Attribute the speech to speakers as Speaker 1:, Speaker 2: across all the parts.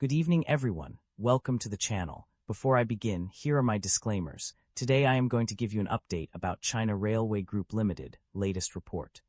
Speaker 1: Good evening, everyone. Welcome to the channel. Before I begin, here are my disclaimers. Today I am going to give you an update about China Railway Group Limited, latest report.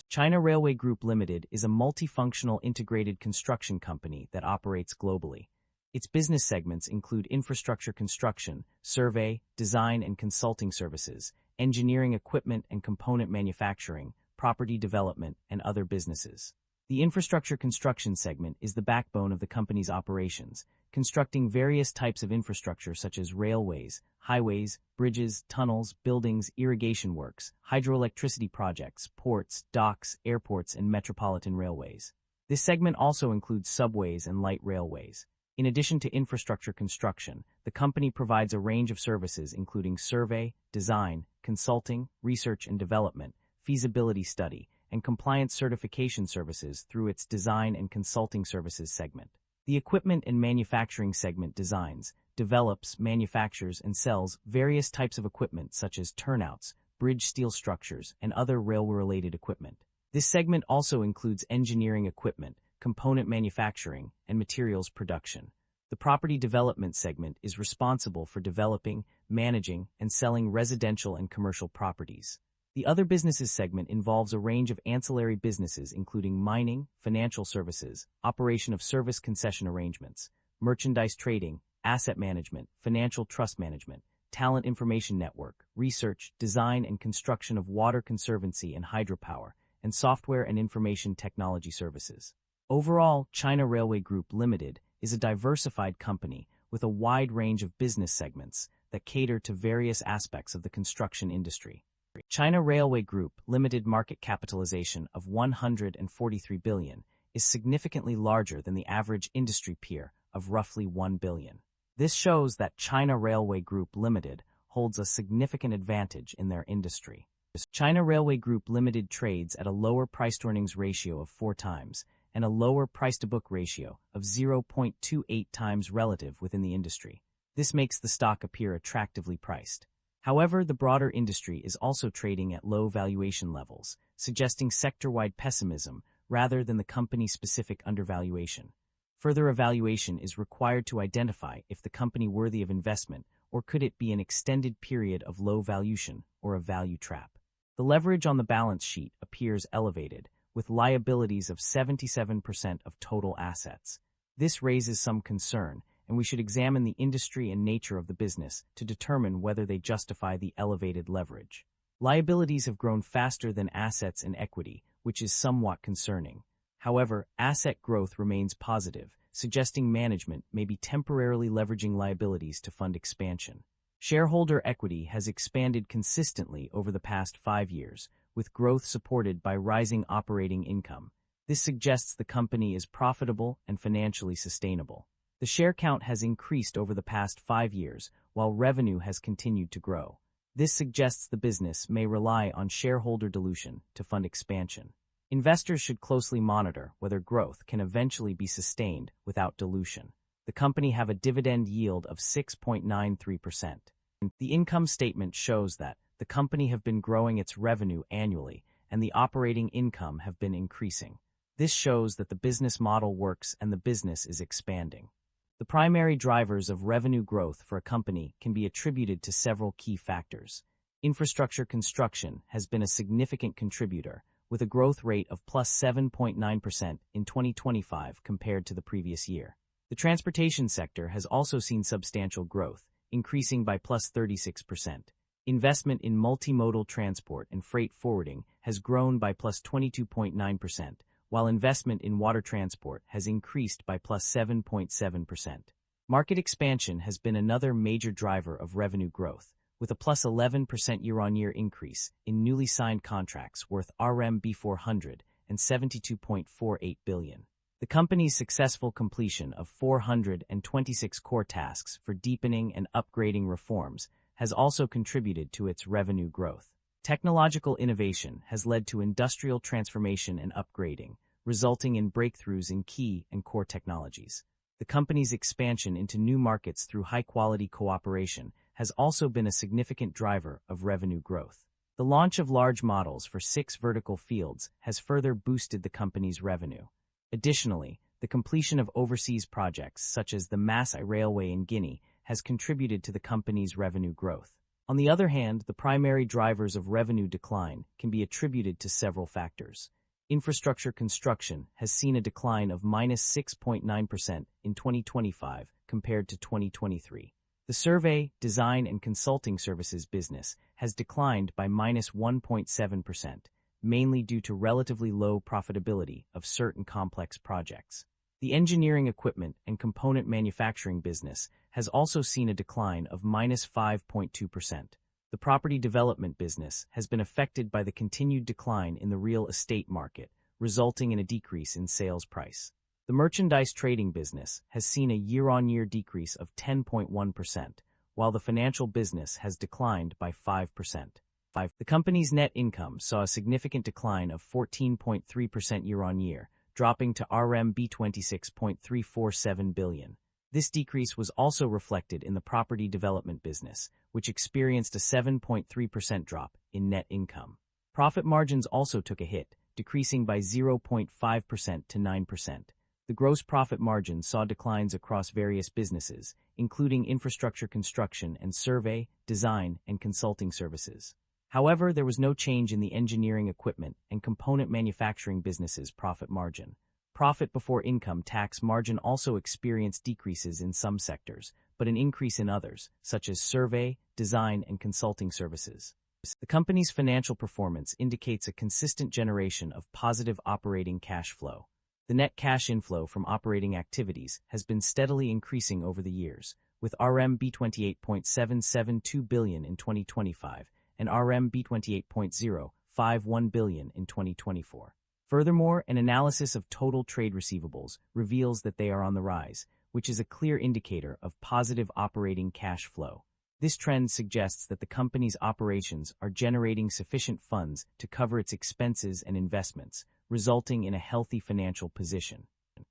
Speaker 1: China Railway Group Limited is a multifunctional integrated construction company that operates globally. Its business segments include infrastructure construction, survey, design and consulting services, engineering equipment and component manufacturing, property development, and other businesses. The infrastructure construction segment is the backbone of the company's operations, constructing various types of infrastructure such as railways, highways, bridges, tunnels, buildings, irrigation works, hydroelectricity projects, ports, docks, airports, and metropolitan railways. This segment also includes subways and light railways. In addition to infrastructure construction, the company provides a range of services including survey, design, consulting, research and development, feasibility study, and compliance certification services through its design and consulting services segment. The equipment and manufacturing segment designs, develops, manufactures, and sells various types of equipment such as turnouts, bridge steel structures, and other railway-related equipment. This segment also includes engineering equipment, component manufacturing, and materials production. The property development segment is responsible for developing, managing, and selling residential and commercial properties. The Other Businesses segment involves a range of ancillary businesses including mining, financial services, operation of service concession arrangements, merchandise trading, asset management, financial trust management, talent information network, research, design and construction of water conservancy and hydropower, and software and information technology services. Overall, China Railway Group Limited is a diversified company with a wide range of business segments that cater to various aspects of the construction industry. China Railway Group Limited market capitalization of 143 billion is significantly larger than the average industry peer of roughly 1 billion. This shows that China Railway Group Limited holds a significant advantage in their industry. China Railway Group Limited trades at a lower price-to-earnings ratio of 4 times and a lower price-to-book ratio of 0.28 times relative within the industry. This makes the stock appear attractively priced. However, the broader industry is also trading at low valuation levels, suggesting sector-wide pessimism rather than the company-specific undervaluation. Further evaluation is required to identify if the company worthy of investment or could it be an extended period of low valuation or a value trap. The leverage on the balance sheet appears elevated, with liabilities of 77% of total assets. This raises some concern, and we should examine the industry and nature of the business to determine whether they justify the elevated leverage. Liabilities have grown faster than assets and equity, which is somewhat concerning. However, asset growth remains positive, suggesting management may be temporarily leveraging liabilities to fund expansion. Shareholder equity has expanded consistently over the past 5 years, with growth supported by rising operating income. This suggests the company is profitable and financially sustainable. The share count has increased over the past 5 years, while revenue has continued to grow. This suggests the business may rely on shareholder dilution to fund expansion. Investors should closely monitor whether growth can eventually be sustained without dilution. The company have a dividend yield of 6.93%. The income statement shows that the company have been growing its revenue annually and the operating income have been increasing. This shows that the business model works and the business is expanding. The primary drivers of revenue growth for a company can be attributed to several key factors. Infrastructure construction has been a significant contributor, with a growth rate of plus 7.9% in 2025 compared to the previous year. The transportation sector has also seen substantial growth, increasing by plus 36%. Investment in multimodal transport and freight forwarding has grown by plus 22.9%. While investment in water transport has increased by plus 7.7%. Market expansion has been another major driver of revenue growth, with a plus 11% year-on-year increase in newly signed contracts worth RMB 472.48 billion. The company's successful completion of 426 core tasks for deepening and upgrading reforms has also contributed to its revenue growth. Technological innovation has led to industrial transformation and upgrading, resulting in breakthroughs in key and core technologies. The company's expansion into new markets through high-quality cooperation has also been a significant driver of revenue growth. The launch of large models for 6 vertical fields has further boosted the company's revenue. Additionally, the completion of overseas projects such as the Masai Railway in Guinea has contributed to the company's revenue growth. On the other hand, the primary drivers of revenue decline can be attributed to several factors. Infrastructure construction has seen a decline of -6.9% in 2025 compared to 2023. The survey, design, and consulting services business has declined by -1.7%, mainly due to relatively low profitability of certain complex projects. The engineering equipment and component manufacturing business has also seen a decline of -5.2%. The property development business has been affected by the continued decline in the real estate market, resulting in a decrease in sales price. The merchandise trading business has seen a year-on-year decrease of 10.1%, while the financial business has declined by 5%. The company's net income saw a significant decline of 14.3% year-on-year, dropping to RMB 26.347 billion. This decrease was also reflected in the property development business, which experienced a 7.3% drop in net income. Profit margins also took a hit, decreasing by 0.5% to 9%. The gross profit margin saw declines across various businesses, including infrastructure construction and survey, design, and consulting services. However, there was no change in the engineering equipment and component manufacturing businesses' profit margin. Profit before income tax margin also experienced decreases in some sectors, but an increase in others, such as survey, design, and consulting services. The company's financial performance indicates a consistent generation of positive operating cash flow. The net cash inflow from operating activities has been steadily increasing over the years, with RMB 28.772 billion in 2025 and RMB 28.051 billion in 2024. Furthermore, an analysis of total trade receivables reveals that they are on the rise, which is a clear indicator of positive operating cash flow. This trend suggests that the company's operations are generating sufficient funds to cover its expenses and investments, resulting in a healthy financial position.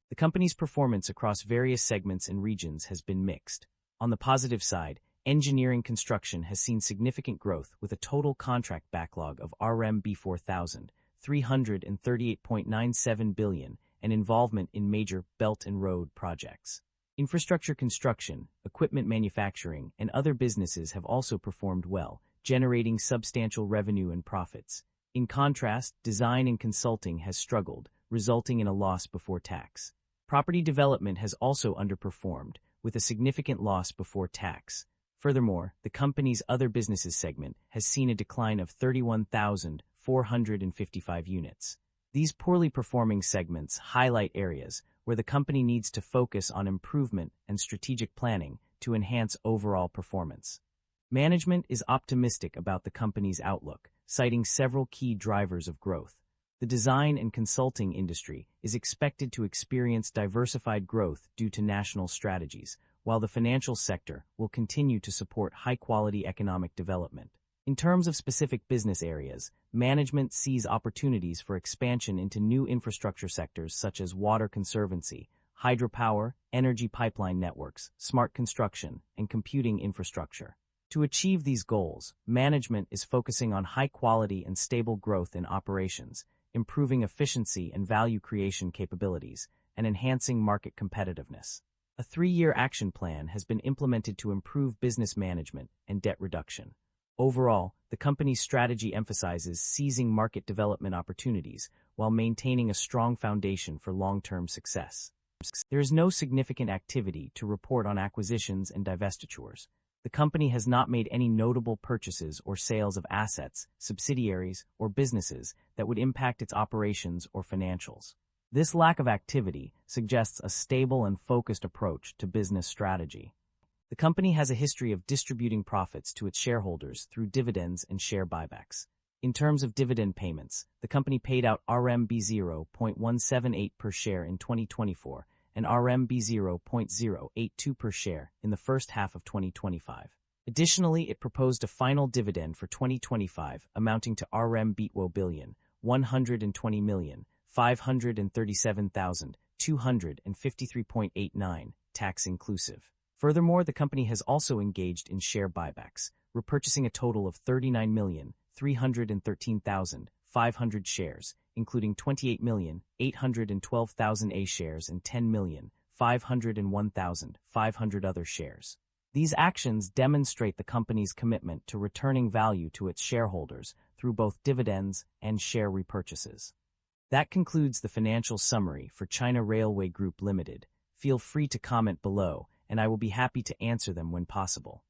Speaker 1: The company's performance across various segments and regions has been mixed. On the positive side, engineering construction has seen significant growth with a total contract backlog of RMB 4,338.97 billion and involvement in major Belt and Road projects. Infrastructure construction, equipment manufacturing, and other businesses have also performed well, generating substantial revenue and profits. In contrast, design and consulting has struggled, resulting in a loss before tax. Property development has also underperformed, with a significant loss before tax. Furthermore, the company's other businesses segment has seen a decline of 31,455 units. These poorly performing segments highlight areas where the company needs to focus on improvement and strategic planning to enhance overall performance. Management is optimistic about the company's outlook, citing several key drivers of growth. The design and consulting industry is expected to experience diversified growth due to national strategies, while the financial sector will continue to support high-quality economic development. In terms of specific business areas, management sees opportunities for expansion into new infrastructure sectors such as water conservancy, hydropower, energy pipeline networks, smart construction, and computing infrastructure. To achieve these goals, management is focusing on high-quality and stable growth in operations, improving efficiency and value creation capabilities, and enhancing market competitiveness. A 3-year action plan has been implemented to improve business management and debt reduction. Overall, the company's strategy emphasizes seizing market development opportunities while maintaining a strong foundation for long-term success. There is no significant activity to report on acquisitions and divestitures. The company has not made any notable purchases or sales of assets, subsidiaries, or businesses that would impact its operations or financials. This lack of activity suggests a stable and focused approach to business strategy. The company has a history of distributing profits to its shareholders through dividends and share buybacks. In terms of dividend payments, the company paid out RMB 0.178 per share in 2024 and RMB 0.082 per share in the first half of 2025. Additionally, it proposed a final dividend for 2025 amounting to RMB 120,120,537,253.89, tax inclusive. Furthermore, the company has also engaged in share buybacks, repurchasing a total of 39,313,500 shares, including 28,812,000 A shares and 10,501,500 other shares. These actions demonstrate the company's commitment to returning value to its shareholders through both dividends and share repurchases. That concludes the financial summary for China Railway Group Limited. Feel free to comment below, and I will be happy to answer them when possible.